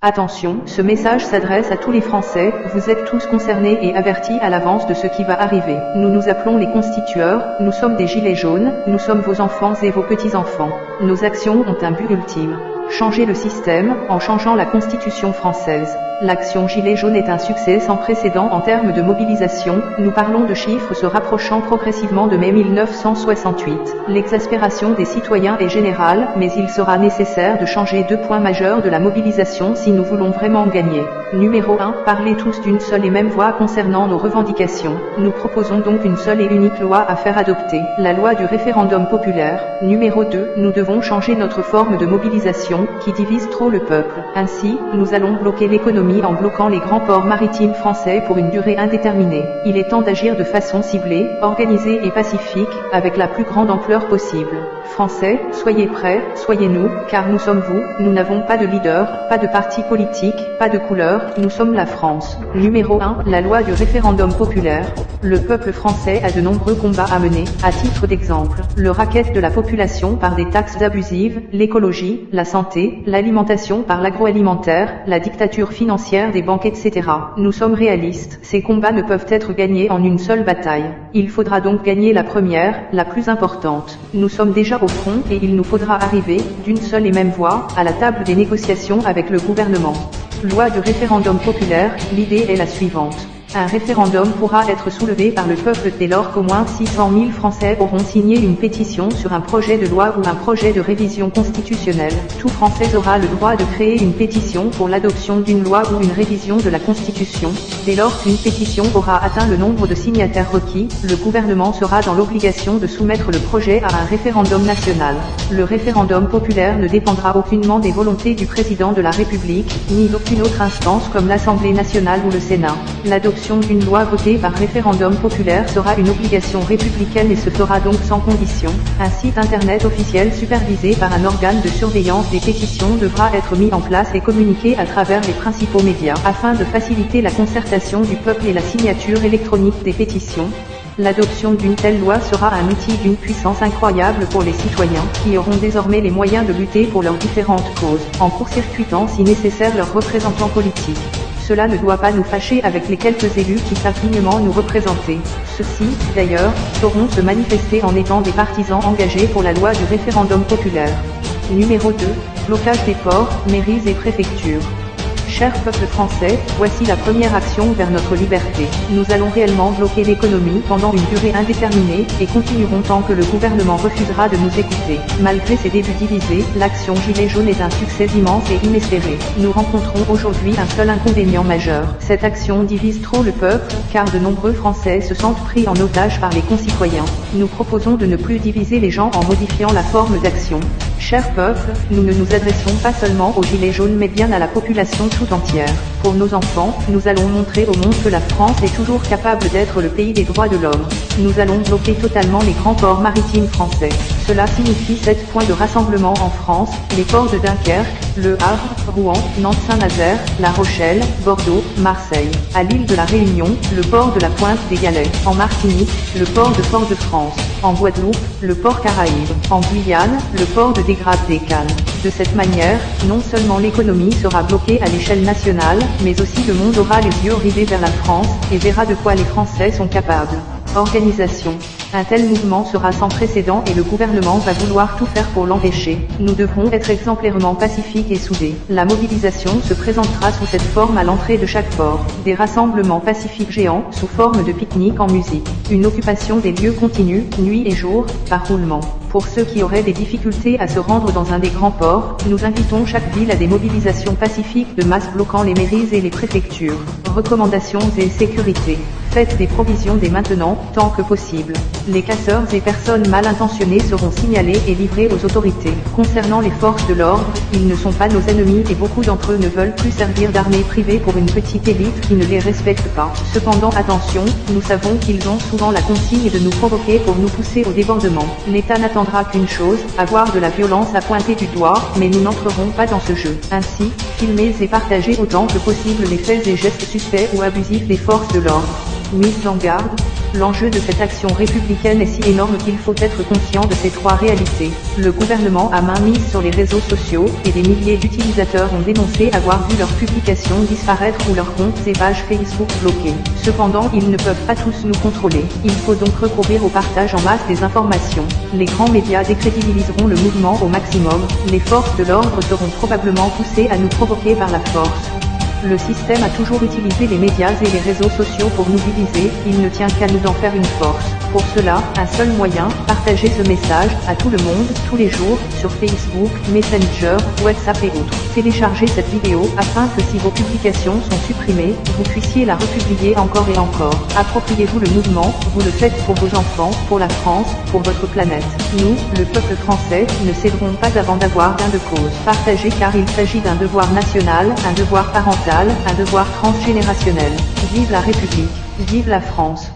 Attention, ce message s'adresse à tous les Français, vous êtes tous concernés et avertis à l'avance de ce qui va arriver. Nous nous appelons les constitueurs, nous sommes des gilets jaunes, nous sommes vos enfants et vos petits-enfants. Nos actions ont un but ultime. Changer le système, en changeant la Constitution française. L'action Gilets jaunes est un succès sans précédent en termes de mobilisation, nous parlons de chiffres se rapprochant progressivement de mai 1968. L'exaspération des citoyens est générale, mais il sera nécessaire de changer deux points majeurs de la mobilisation si nous voulons vraiment gagner. Numéro 1. Parlez tous d'une seule et même voix concernant nos revendications. Nous proposons donc une seule et unique loi à faire adopter, la loi du référendum populaire. Numéro 2. Nous devons changer notre forme de mobilisation, qui divise trop le peuple. Ainsi, nous allons bloquer l'économie en bloquant les grands ports maritimes français pour une durée indéterminée. Il est temps d'agir de façon ciblée, organisée et pacifique, avec la plus grande ampleur possible. Français, soyez prêts, soyez-nous, car nous sommes vous, nous n'avons pas de leader, pas de parti politique, pas de couleur, nous sommes la France. Numéro 1. La loi du référendum populaire. Le peuple français a de nombreux combats à mener, à titre d'exemple, le racket de la population par des taxes abusives, l'écologie, la santé, l'alimentation par l'agroalimentaire, la dictature financière des banques etc. Nous sommes réalistes, ces combats ne peuvent être gagnés en une seule bataille. Il faudra donc gagner la première, la plus importante. Nous sommes déjà au front et il nous faudra arriver, d'une seule et même voix, à la table des négociations avec le gouvernement. Loi du référendum populaire, l'idée est la suivante. Un référendum pourra être soulevé par le peuple dès lors qu'au moins 600 000 Français auront signé une pétition sur un projet de loi ou un projet de révision constitutionnelle. Tout Français aura le droit de créer une pétition pour l'adoption d'une loi ou une révision de la Constitution. Dès lors qu'une pétition aura atteint le nombre de signataires requis, le gouvernement sera dans l'obligation de soumettre le projet à un référendum national. Le référendum populaire ne dépendra aucunement des volontés du président de la République, ni d'aucune autre instance comme l'Assemblée nationale ou le Sénat. L'adoption d'une loi votée par référendum populaire sera une obligation républicaine et se fera donc sans condition. Un site internet officiel supervisé par un organe de surveillance des pétitions devra être mis en place et communiqué à travers les principaux médias afin de faciliter la concertation du peuple et la signature électronique des pétitions. L'adoption d'une telle loi sera un outil d'une puissance incroyable pour les citoyens, qui auront désormais les moyens de lutter pour leurs différentes causes, en court-circuitant si nécessaire leurs représentants politiques. Cela ne doit pas nous fâcher avec les quelques élus qui savent dignement nous représenter. Ceux-ci, d'ailleurs, sauront se manifester en étant des partisans engagés pour la loi du référendum populaire. Numéro 2. Blocage des ports, mairies et préfectures. Cher peuple français, voici la première action vers notre liberté. Nous allons réellement bloquer l'économie pendant une durée indéterminée, et continuerons tant que le gouvernement refusera de nous écouter. Malgré ses débuts divisés, l'action Gilets jaunes est un succès immense et inespéré. Nous rencontrons aujourd'hui un seul inconvénient majeur. Cette action divise trop le peuple, car de nombreux Français se sentent pris en otage par les concitoyens. Nous proposons de ne plus diviser les gens en modifiant la forme d'action. Cher peuple, nous ne nous adressons pas seulement aux Gilets jaunes mais bien à la population tout entière. Pour nos enfants, nous allons montrer au monde que la France est toujours capable d'être le pays des droits de l'homme. Nous allons bloquer totalement les grands ports maritimes français. Cela signifie 7 points de rassemblement en France, les ports de Dunkerque, Le Havre, Rouen, Nantes-Saint-Nazaire, La Rochelle, Bordeaux, Marseille. À l'île de la Réunion, le port de la Pointe des Galets. En Martinique, le port de Fort-de-France. En Guadeloupe, le port Caraïbes. En Guyane, le port de Dégrade des Cannes. De cette manière, non seulement l'économie sera bloquée à l'échelle nationale, mais aussi le monde aura les yeux rivés vers la France, et verra de quoi les Français sont capables. Organisation. Un tel mouvement sera sans précédent et le gouvernement va vouloir tout faire pour l'empêcher. Nous devrons être exemplairement pacifiques et soudés. La mobilisation se présentera sous cette forme à l'entrée de chaque port. Des rassemblements pacifiques géants, sous forme de pique-nique en musique. Une occupation des lieux continue, nuit et jour, par roulement. Pour ceux qui auraient des difficultés à se rendre dans un des grands ports, nous invitons chaque ville à des mobilisations pacifiques de masse bloquant les mairies et les préfectures. Recommandations et sécurité. Faites des provisions dès maintenant, tant que possible. Les casseurs et personnes mal intentionnées seront signalés et livrés aux autorités. Concernant les forces de l'ordre, ils ne sont pas nos ennemis et beaucoup d'entre eux ne veulent plus servir d'armée privée pour une petite élite qui ne les respecte pas. Cependant attention, nous savons qu'ils ont souvent la consigne de nous provoquer pour nous pousser au débordement. L'État n'attendra qu'une chose, avoir de la violence à pointer du doigt, mais nous n'entrerons pas dans ce jeu. Ainsi, filmez et partagez autant que possible les faits et gestes suspects ou abusifs des forces de l'ordre. Mise en garde. L'enjeu de cette action républicaine est si énorme qu'il faut être conscient de ces trois réalités. Le gouvernement a main mise sur les réseaux sociaux, et des milliers d'utilisateurs ont dénoncé avoir vu leurs publications disparaître ou leurs comptes et pages Facebook bloqués. Cependant, ils ne peuvent pas tous nous contrôler. Il faut donc recourir au partage en masse des informations. Les grands médias décrédibiliseront le mouvement au maximum. Les forces de l'ordre seront probablement poussées à nous provoquer par la force. Le système a toujours utilisé les médias et les réseaux sociaux pour nous diviser, il ne tient qu'à nous en faire une force. Pour cela, un seul moyen, partager ce message, à tout le monde, tous les jours, sur Facebook, Messenger, WhatsApp et autres. Téléchargez cette vidéo, afin que si vos publications sont supprimées, vous puissiez la republier encore et encore. Appropriez-vous le mouvement, vous le faites pour vos enfants, pour la France, pour votre planète. Nous, le peuple français, ne céderons pas avant d'avoir gain de cause. Partagez car il s'agit d'un devoir national, un devoir parental, un devoir transgénérationnel. Vive la République, vive la France.